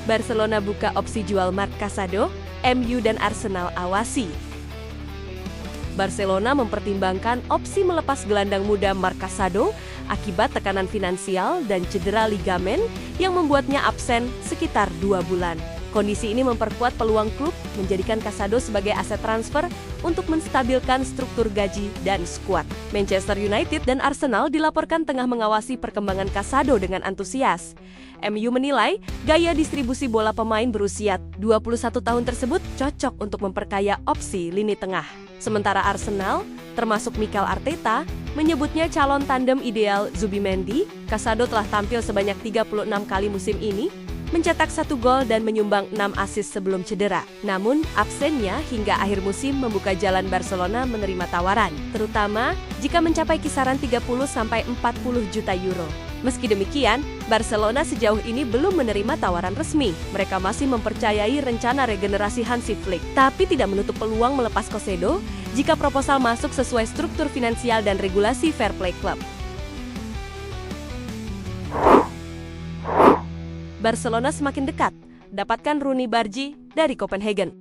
Barcelona buka opsi jual Marc Casado, MU dan Arsenal awasi. Barcelona mempertimbangkan opsi melepas gelandang muda Marc Casado akibat tekanan finansial dan cedera ligamen yang membuatnya absen sekitar 2 bulan. Kondisi ini memperkuat peluang klub menjadikan Casado sebagai aset transfer untuk menstabilkan struktur gaji dan skuad. Manchester United dan Arsenal dilaporkan tengah mengawasi perkembangan Casado dengan antusias. MU menilai gaya distribusi bola pemain berusia 21 tahun tersebut cocok untuk memperkaya opsi lini tengah. Sementara Arsenal, termasuk Mikel Arteta, menyebutnya calon tandem ideal Zubimendi. Casado telah tampil sebanyak 36 kali musim ini, mencetak 1 gol dan menyumbang 6 assist sebelum cedera. Namun, absennya hingga akhir musim membuka jalan Barcelona menerima tawaran, terutama jika mencapai kisaran 30–40 juta euro. Meski demikian, Barcelona sejauh ini belum menerima tawaran resmi. Mereka masih mempercayai rencana regenerasi Hansi Flick, tapi tidak menutup peluang melepas Casado jika proposal masuk sesuai struktur finansial dan regulasi fair play klub. Barcelona semakin dekat, dapatkan Rooney Bargi dari Copenhagen.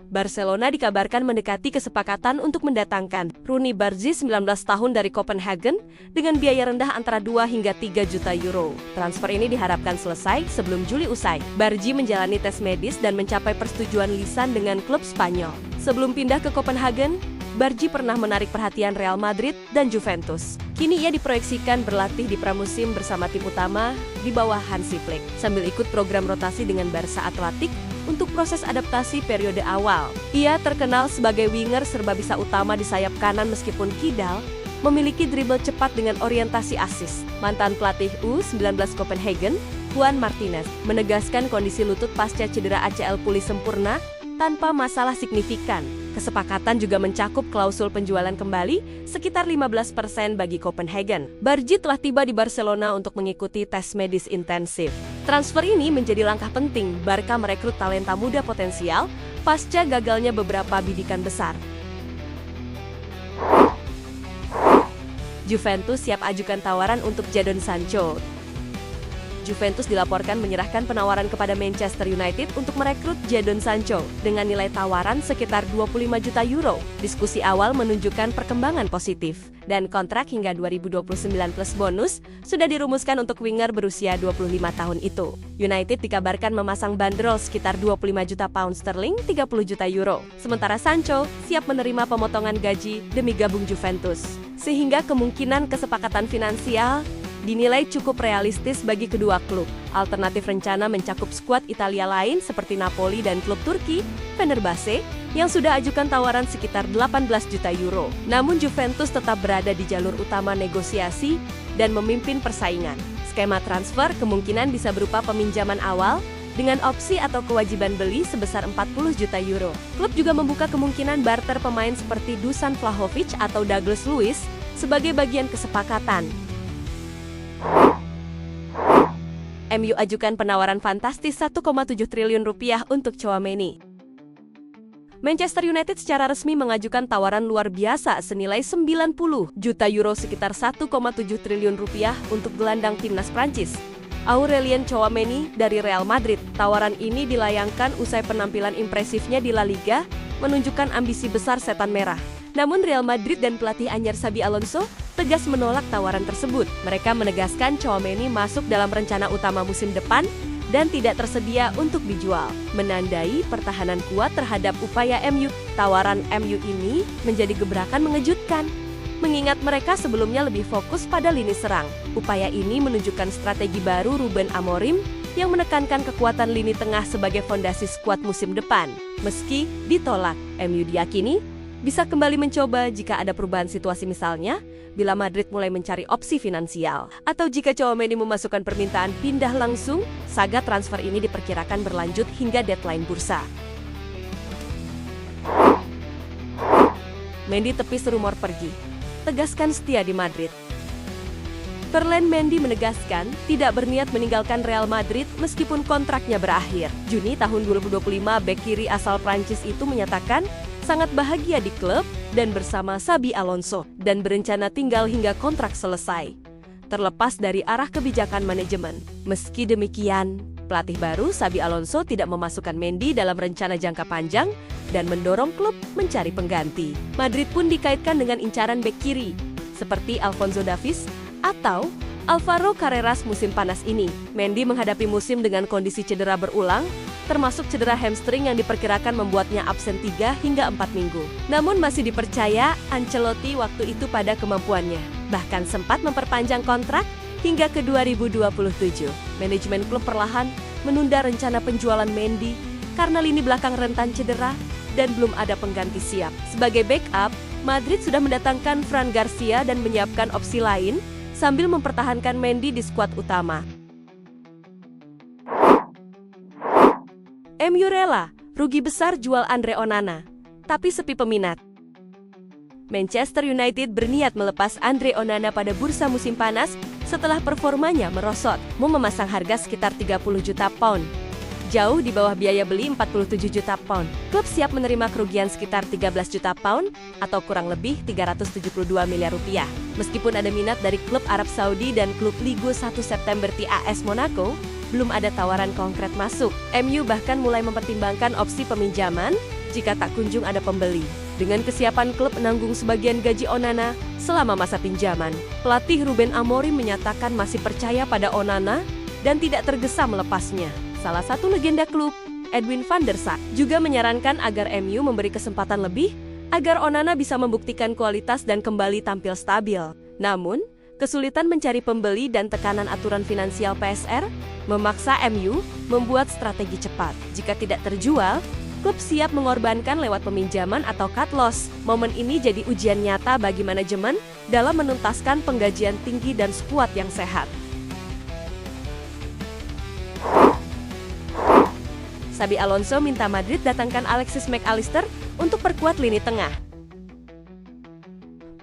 Barcelona dikabarkan mendekati kesepakatan untuk mendatangkan Rooney Bargi 19 tahun dari Copenhagen dengan biaya rendah antara 2 hingga 3 juta euro. Transfer ini diharapkan selesai sebelum Juli usai. Bargi menjalani tes medis dan mencapai persetujuan lisan dengan klub Spanyol. Sebelum pindah ke Copenhagen, Bargi pernah menarik perhatian Real Madrid dan Juventus. Kini ia diproyeksikan berlatih di pramusim bersama tim utama di bawah Hansi Flick, sambil ikut program rotasi dengan Barca Atletik untuk proses adaptasi periode awal. Ia terkenal sebagai winger serba bisa utama di sayap kanan meskipun kidal, memiliki dribble cepat dengan orientasi asis. Mantan pelatih U19 Copenhagen, Juan Martinez, menegaskan kondisi lutut pasca cedera ACL pulih sempurna tanpa masalah signifikan. Kesepakatan juga mencakup klausul penjualan kembali sekitar 15% bagi Copenhagen. Bargi telah tiba di Barcelona untuk mengikuti tes medis intensif. Transfer ini menjadi langkah penting Barca merekrut talenta muda potensial pasca gagalnya beberapa bidikan besar. Juventus siap ajukan tawaran untuk Jadon Sancho. Juventus dilaporkan menyerahkan penawaran kepada Manchester United untuk merekrut Jadon Sancho dengan nilai tawaran sekitar 25 juta euro. Diskusi awal menunjukkan perkembangan positif, dan kontrak hingga 2029 plus bonus sudah dirumuskan untuk winger berusia 25 tahun itu. United dikabarkan memasang bandrol sekitar 25 juta pound sterling, 30 juta euro. Sementara Sancho siap menerima pemotongan gaji demi gabung Juventus. Sehingga kemungkinan kesepakatan finansial dinilai cukup realistis bagi kedua klub. Alternatif rencana mencakup skuad Italia lain seperti Napoli dan klub Turki, Fenerbahce, yang sudah ajukan tawaran sekitar 18 juta euro. Namun Juventus tetap berada di jalur utama negosiasi dan memimpin persaingan. Skema transfer kemungkinan bisa berupa peminjaman awal dengan opsi atau kewajiban beli sebesar 40 juta euro. Klub juga membuka kemungkinan barter pemain seperti Dusan Vlahovic atau Douglas Luiz sebagai bagian kesepakatan. MU ajukan penawaran fantastis 1,7 triliun rupiah untuk Tchouaméni. Manchester United secara resmi mengajukan tawaran luar biasa senilai 90 juta euro sekitar 1,7 triliun rupiah untuk gelandang timnas Prancis, Aurelien Tchouaméni dari Real Madrid. Tawaran ini dilayangkan usai penampilan impresifnya di La Liga, menunjukkan ambisi besar setan merah. Namun Real Madrid dan pelatih anyar Xabi Alonso tegas menolak tawaran tersebut. Mereka menegaskan Tchouaméni masuk dalam rencana utama musim depan dan tidak tersedia untuk dijual, menandai pertahanan kuat terhadap upaya MU. Tawaran MU ini menjadi gebrakan mengejutkan, mengingat mereka sebelumnya lebih fokus pada lini serang. Upaya ini menunjukkan strategi baru Ruben Amorim yang menekankan kekuatan lini tengah sebagai fondasi skuad musim depan. Meski ditolak, MU diyakini bisa kembali mencoba jika ada perubahan situasi, misalnya bila Madrid mulai mencari opsi finansial, atau jika Tchouaméni memasukkan permintaan pindah langsung. Saga transfer ini diperkirakan berlanjut hingga deadline bursa. Mendy tepis rumor pergi, tegaskan setia di Madrid. Ferland Mendy menegaskan tidak berniat meninggalkan Real Madrid meskipun kontraknya berakhir. Juni tahun 2025, bek kiri asal Prancis itu menyatakan sangat bahagia di klub dan bersama Xabi Alonso dan berencana tinggal hingga kontrak selesai, terlepas dari arah kebijakan manajemen. Meski demikian, Pelatih baru Xabi Alonso tidak memasukkan Mendy dalam rencana jangka panjang dan mendorong klub mencari pengganti. Madrid pun dikaitkan dengan incaran bek kiri, seperti Alphonso Davies atau Alvaro Carreras musim panas ini. Mendy menghadapi musim dengan kondisi cedera berulang, termasuk cedera hamstring yang diperkirakan membuatnya absen 3 hingga 4 minggu. Namun masih dipercaya Ancelotti waktu itu pada kemampuannya. Bahkan sempat memperpanjang kontrak hingga ke 2027. Manajemen klub perlahan menunda rencana penjualan Mendy karena lini belakang rentan cedera dan belum ada pengganti siap. Sebagai backup, Madrid sudah mendatangkan Fran Garcia dan menyiapkan opsi lain sambil mempertahankan Mendy di skuad utama. MU rela rugi besar jual Andre Onana, tapi sepi peminat. Manchester United berniat melepas Andre Onana pada bursa musim panas setelah performanya merosot, mau memasang harga sekitar 30 juta pound. Jauh di bawah biaya beli 47 juta pound. Klub siap menerima kerugian sekitar 13 juta pound atau kurang lebih 372 miliar rupiah. Meskipun ada minat dari klub Arab Saudi dan klub Ligue 1 September TAS Monaco, belum ada tawaran konkret masuk. MU bahkan mulai mempertimbangkan opsi peminjaman jika tak kunjung ada pembeli. Dengan kesiapan klub menanggung sebagian gaji Onana selama masa pinjaman, pelatih Ruben Amorim menyatakan masih percaya pada Onana dan tidak tergesa melepasnya. Salah satu legenda klub, Edwin van der Sar, juga menyarankan agar MU memberi kesempatan lebih agar Onana bisa membuktikan kualitas dan kembali tampil stabil. Namun, kesulitan mencari pembeli dan tekanan aturan finansial PSR memaksa MU membuat strategi cepat. Jika tidak terjual, klub siap mengorbankan lewat peminjaman atau cut loss. Momen ini jadi ujian nyata bagi manajemen dalam menuntaskan penggajian tinggi dan skuad yang sehat. Xabi Alonso minta Madrid datangkan Alexis Mac Allister untuk perkuat lini tengah.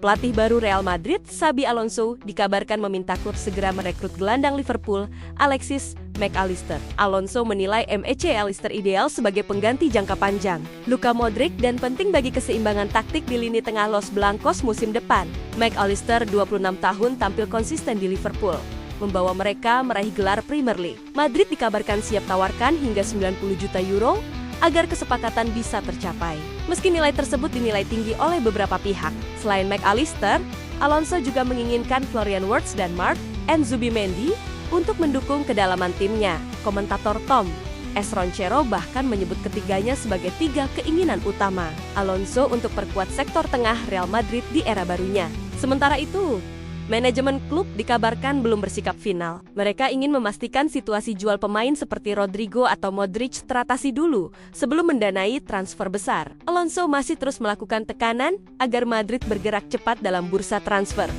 Pelatih baru Real Madrid, Xabi Alonso, dikabarkan meminta klub segera merekrut gelandang Liverpool, Alexis Mac Allister. Alonso menilai Mac Allister ideal sebagai pengganti jangka panjang Luka Modric dan penting bagi keseimbangan taktik di lini tengah Los Blancos musim depan. Mac Allister, 26 tahun, tampil konsisten di Liverpool, membawa mereka meraih gelar Premier League. Madrid dikabarkan siap tawarkan hingga 90 juta euro agar kesepakatan bisa tercapai. Meski nilai tersebut dinilai tinggi oleh beberapa pihak. Selain Mac Allister, Alonso juga menginginkan Florian Wirtz dan Marc Zubimendi untuk mendukung kedalaman timnya. Komentator Tom S. Ronchero bahkan menyebut ketiganya sebagai 3 keinginan utama Alonso untuk perkuat sektor tengah Real Madrid di era barunya. Sementara itu, manajemen klub dikabarkan belum bersikap final. Mereka ingin memastikan situasi jual pemain seperti Rodrigo atau Modric teratasi dulu sebelum mendanai transfer besar. Alonso masih terus melakukan tekanan agar Madrid bergerak cepat dalam bursa transfer.